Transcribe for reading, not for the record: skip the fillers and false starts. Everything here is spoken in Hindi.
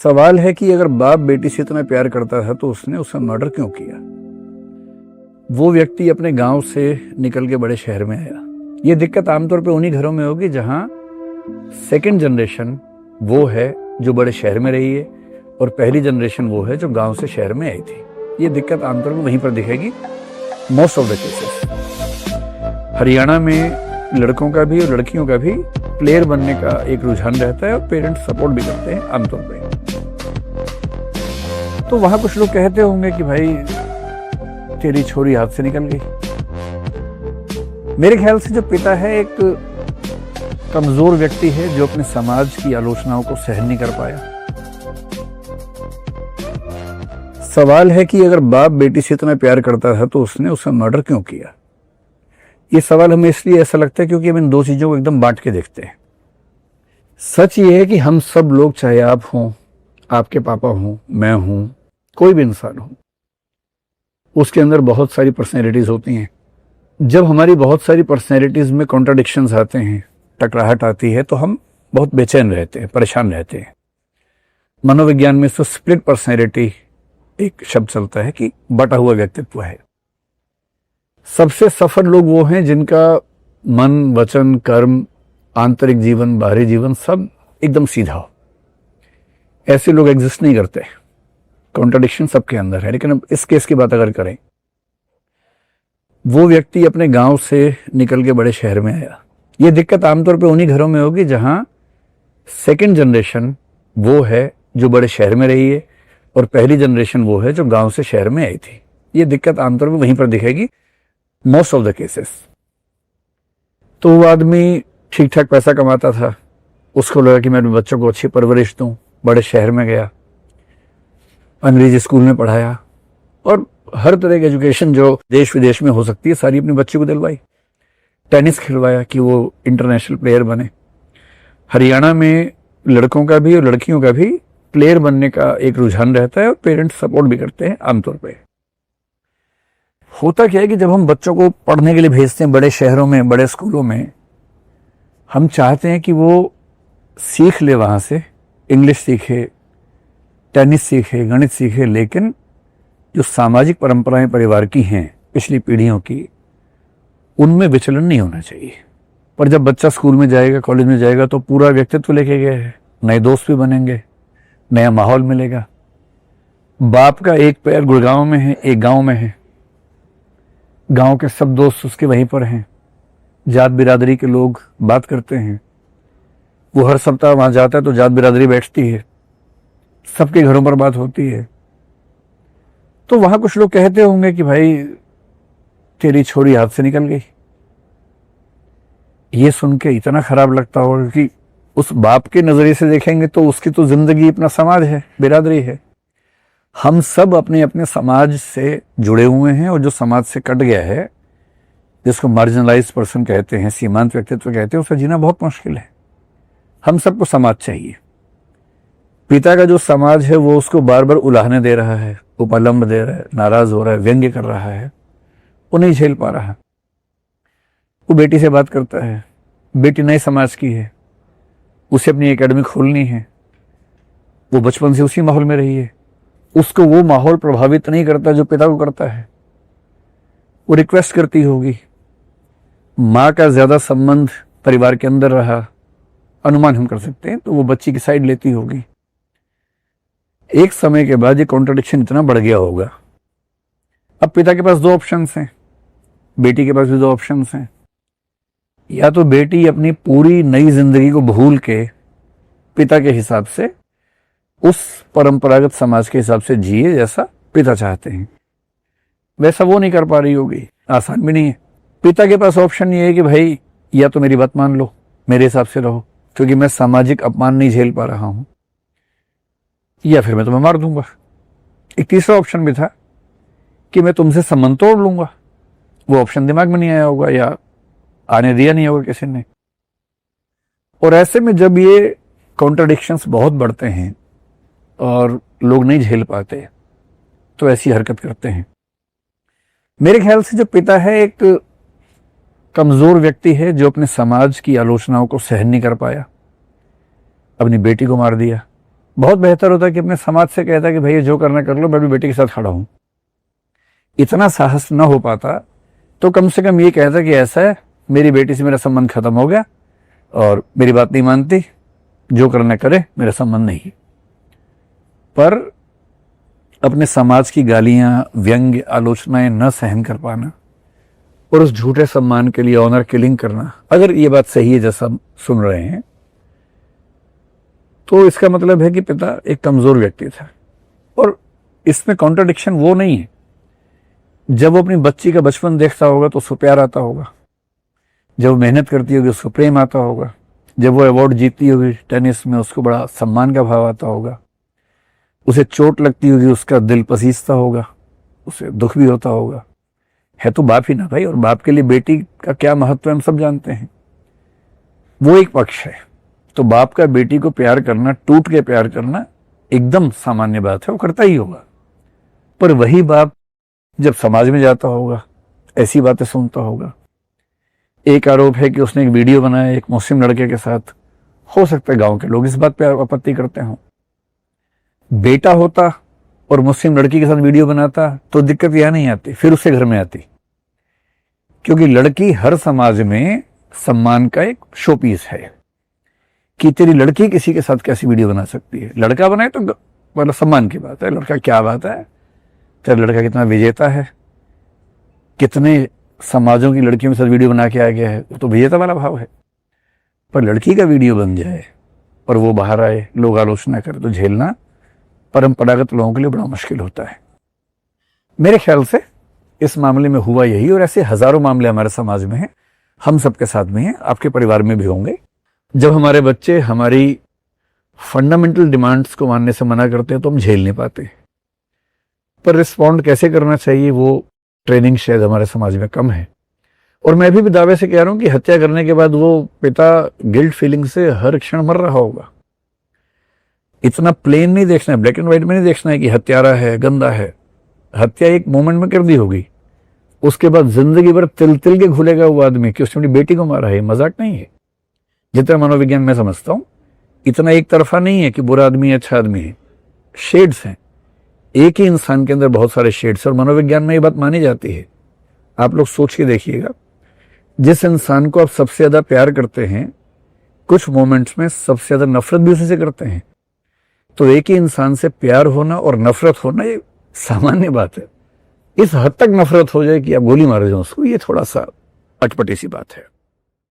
सवाल है कि अगर बाप बेटी से इतना प्यार करता था तो उसने उसका मर्डर क्यों किया। वो व्यक्ति अपने गांव से निकल के बड़े शहर में आया। ये दिक्कत आमतौर पे उन्हीं घरों में होगी जहां सेकंड जनरेशन वो है जो बड़े शहर में रही है और पहली जनरेशन वो है जो गांव से शहर में आई थी। ये दिक्कत आमतौर पर वहीं पर दिखेगी most of the cases. Haryana में लड़कों का भी और लड़कियों का भी प्लेयर बनने का एक रुझान रहता है और पेरेंट्स सपोर्ट भी करते हैं आमतौर पे। तो वहां कुछ लोग कहते होंगे कि भाई तेरी छोरी हाथ से निकल गई। मेरे ख्याल से जो पिता है एक कमजोर व्यक्ति है जो अपने समाज की आलोचनाओं को सहन नहीं कर पाया। सवाल है कि अगर बाप बेटी से इतना प्यार करता था तो उसने उसका मर्डर क्यों किया। ये सवाल हमें इसलिए ऐसा लगता है क्योंकि हम इन दो चीजों को एकदम बांट के देखते हैं। सच ये है कि हम सब लोग, चाहे आप हों, आपके पापा हों, मैं हूं, कोई भी इंसान हो, उसके अंदर बहुत सारी पर्सनैलिटीज होती हैं। जब हमारी बहुत सारी पर्सनैलिटीज में कॉन्ट्राडिक्शंस आते हैं, टकराहट आती है, तो हम बहुत बेचैन रहते हैं, परेशान रहते हैं। मनोविज्ञान में इसको स्प्लिट पर्सनैलिटी एक शब्द चलता है कि बटा हुआ व्यक्तित्व है। सबसे सफल लोग वो हैं जिनका मन, वचन, कर्म, आंतरिक जीवन, बाहरी जीवन सब एकदम सीधा हो। ऐसे लोग एग्जिस्ट नहीं करते। कॉन्ट्राडिक्शन सबके अंदर है। लेकिन अब इस केस की बात अगर करें, वो व्यक्ति अपने गांव से निकल के बड़े शहर में आया। ये दिक्कत आमतौर पे उन्हीं घरों में होगी जहां सेकंड जनरेशन वो है जो बड़े शहर में रही है और पहली जनरेशन वो है जो गांव से शहर में आई थी। ये दिक्कत आमतौर पे वहीं पर दिखेगी मोस्ट ऑफ द केसेस। तो वो आदमी ठीक ठाक पैसा कमाता था। उसको लगा कि मैं अपने बच्चों को अच्छी परवरिश दूं। बड़े शहर में गया, अंग्रेजी स्कूल में पढ़ाया और हर तरह की एजुकेशन जो देश विदेश में हो सकती है सारी अपने बच्चे को दिलवाई। टेनिस खिलवाया कि वो इंटरनेशनल प्लेयर बने। हरियाणा में लड़कों का भी और लड़कियों का भी प्लेयर बनने का एक रुझान रहता है और पेरेंट्स सपोर्ट भी करते हैं आमतौर पे। होता क्या है कि जब हम बच्चों को पढ़ने के लिए भेजते हैं बड़े शहरों में, बड़े स्कूलों में, हम चाहते हैं कि वो सीख ले, वहां से इंग्लिश सीखे, टेनिस सीखे, गणित सीखे, लेकिन जो सामाजिक परंपराएं परिवार की हैं पिछली पीढ़ियों की, उनमें विचलन नहीं होना चाहिए। पर जब बच्चा स्कूल में जाएगा, कॉलेज में जाएगा, तो पूरा व्यक्तित्व लेके गया है, नए दोस्त भी बनेंगे, नया माहौल मिलेगा। बाप का एक पैर गुड़गांव में है, एक गांव में है, गांव के सब दोस्त उसके वहीं पर हैं, जात बिरादरी के लोग बात करते हैं। वो हर सप्ताह वहां जाता है तो जात बिरादरी बैठती है, सबके घरों पर बात होती है। तो वहां कुछ लोग कहते होंगे कि भाई तेरी छोरी हाथ से निकल गई। ये सुन के इतना खराब लगता होगा कि उस बाप के नजरिए से देखेंगे तो उसकी तो जिंदगी अपना समाज है, बिरादरी है। हम सब अपने अपने समाज से जुड़े हुए हैं और जो समाज से कट गया है, जिसको मार्जिनलाइज्ड पर्सन कहते हैं, सीमांत व्यक्तित्व कहते हैं, उसका जीना बहुत मुश्किल है। हम सबको समाज चाहिए। पिता का जो समाज है वो उसको बार बार उलाहने दे रहा है, उपलम्ब दे रहा है, नाराज हो रहा है, व्यंग्य कर रहा है, वो नहीं झेल पा रहा। वो बेटी से बात करता है, बेटी नए समाज की है, उसे अपनी एकेडमी खोलनी है, वो बचपन से उसी माहौल में रही है, उसको वो माहौल प्रभावित नहीं करता जो पिता को करता है। वो रिक्वेस्ट करती होगी, माँ का ज्यादा संबंध परिवार के अंदर रहा, अनुमान हम कर सकते हैं, तो वो बच्ची की साइड लेती होगी। एक समय के बाद ये कॉन्ट्रडिक्शन इतना बढ़ गया होगा। अब पिता के पास दो ऑप्शंस हैं, बेटी के पास भी दो ऑप्शंस हैं। या तो बेटी अपनी पूरी नई जिंदगी को भूल के पिता के हिसाब से, उस परंपरागत समाज के हिसाब से जिए जैसा पिता चाहते हैं, वैसा वो नहीं कर पा रही होगी, आसान भी नहीं है। पिता के पास ऑप्शन ये है कि भाई या तो मेरी बात मान लो, मेरे हिसाब से रहो, क्योंकि मैं सामाजिक अपमान नहीं झेल पा रहा हूं, या फिर मैं तुम्हें मार दूंगा। एक तीसरा ऑप्शन भी था कि मैं तुमसे संबंध तोड़ लूंगा। वो ऑप्शन दिमाग में नहीं आया होगा या आने दिया नहीं होगा किसी ने। और ऐसे में जब ये कॉन्ट्रडिक्शंस बहुत बढ़ते हैं और लोग नहीं झेल पाते, तो ऐसी हरकत करते हैं। मेरे ख्याल से जो पिता है एक कमजोर व्यक्ति है जो अपने समाज की आलोचनाओं को सहन नहीं कर पाया, अपनी बेटी को मार दिया। बहुत बेहतर होता है कि अपने समाज से कहता कि भैया जो करना कर लो, मैं भी बेटी के साथ खड़ा हूं। इतना साहस ना हो पाता तो कम से कम ये कहता कि ऐसा है, मेरी बेटी से मेरा संबंध खत्म हो गया और मेरी बात नहीं मानती, जो करना करे, मेरा संबंध नहीं। पर अपने समाज की गालियां, व्यंग्य, आलोचनाएं न सहन कर पाना और उस झूठे सम्मान के लिए ऑनर किलिंग करना, अगर ये बात सही है जैसा हम सुन रहे हैं, तो इसका मतलब है कि पिता एक कमजोर व्यक्ति था। और इसमें कॉन्ट्रडिक्शन वो नहीं है, जब वो अपनी बच्ची का बचपन देखता होगा तो उसको प्यार आता होगा, जब वो मेहनत करती होगी उसको प्रेम आता होगा, जब वो अवार्ड जीतती होगी टेनिस में उसको बड़ा सम्मान का भाव आता होगा, उसे चोट लगती होगी उसका दिल पसीजता होगा, उसे दुख भी होता होगा। है तो बाप ही ना भाई, और बाप के लिए बेटी का क्या महत्व है हम सब जानते हैं। वो एक पक्ष है। तो बाप का बेटी को प्यार करना, टूट के प्यार करना एकदम सामान्य बात है, वो करता ही होगा। पर वही बाप जब समाज में जाता होगा, ऐसी बातें सुनता होगा, एक आरोप है कि उसने एक वीडियो बनाया एक मुस्लिम लड़के के साथ, हो सकता है गांव के लोग इस बात पे आपत्ति करते हों। बेटा होता और मुस्लिम लड़की के साथ वीडियो बनाता तो दिक्कत यह नहीं आती, फिर उसके घर में आती, क्योंकि लड़की हर समाज में सम्मान का एक शो पीस है कि तेरी लड़की किसी के साथ कैसी वीडियो बना सकती है। लड़का बनाए तो मतलब सम्मान की बात है, लड़का क्या बात है, तेरा लड़का कितना विजेता है, कितने समाजों की लड़कियों के साथ वीडियो बना के आ गया है, तो विजेता वाला भाव है। पर लड़की का वीडियो बन जाए और वो बाहर आए, लोग आलोचना करें, तो झेलना परंपरागत लोगों के लिए बड़ा मुश्किल होता है। मेरे ख्याल से इस मामले में हुआ यही, और ऐसे हजारों मामले हमारे समाज में हैं, हम सबके साथ में हैं, आपके परिवार में भी होंगे। जब हमारे बच्चे हमारी फंडामेंटल डिमांड्स को मानने से मना करते हैं तो हम झेल नहीं पाते। पर रिस्पॉन्ड कैसे करना चाहिए वो ट्रेनिंग शायद हमारे समाज में कम है। और मैं भी दावे से कह रहा हूं कि हत्या करने के बाद वो पिता गिल्ट फीलिंग से हर क्षण मर रहा होगा। इतना प्लेन नहीं देखना है, ब्लैक एंड व्हाइट में नहीं देखना है कि हत्यारा है, गंदा है। हत्या एक मोमेंट में कर दी होगी, उसके बाद जिंदगी भर तिल तिल के घुलेगा वो आदमी कि उसने अपनी बेटी को मारा है। मजाक नहीं है। जितना मनोविज्ञान मैं समझता हूं, इतना एक तरफा नहीं है कि बुरा आदमी है, अच्छा आदमी है। शेड्स हैं, एक ही इंसान के अंदर बहुत सारे शेड्स, और मनोविज्ञान में ये बात मानी जाती है। आप लोग सोच के देखिएगा, जिस इंसान को आप सबसे ज्यादा प्यार करते हैं, कुछ मोमेंट्स में सबसे ज्यादा नफरत भी उसी से करते हैं। तो एक ही इंसान से प्यार होना और नफरत होना ये सामान्य बात है। इस हद तक नफरत हो जाए कि आप गोली मार जाओ उसको, ये थोड़ा सा अटपटी सी बात है।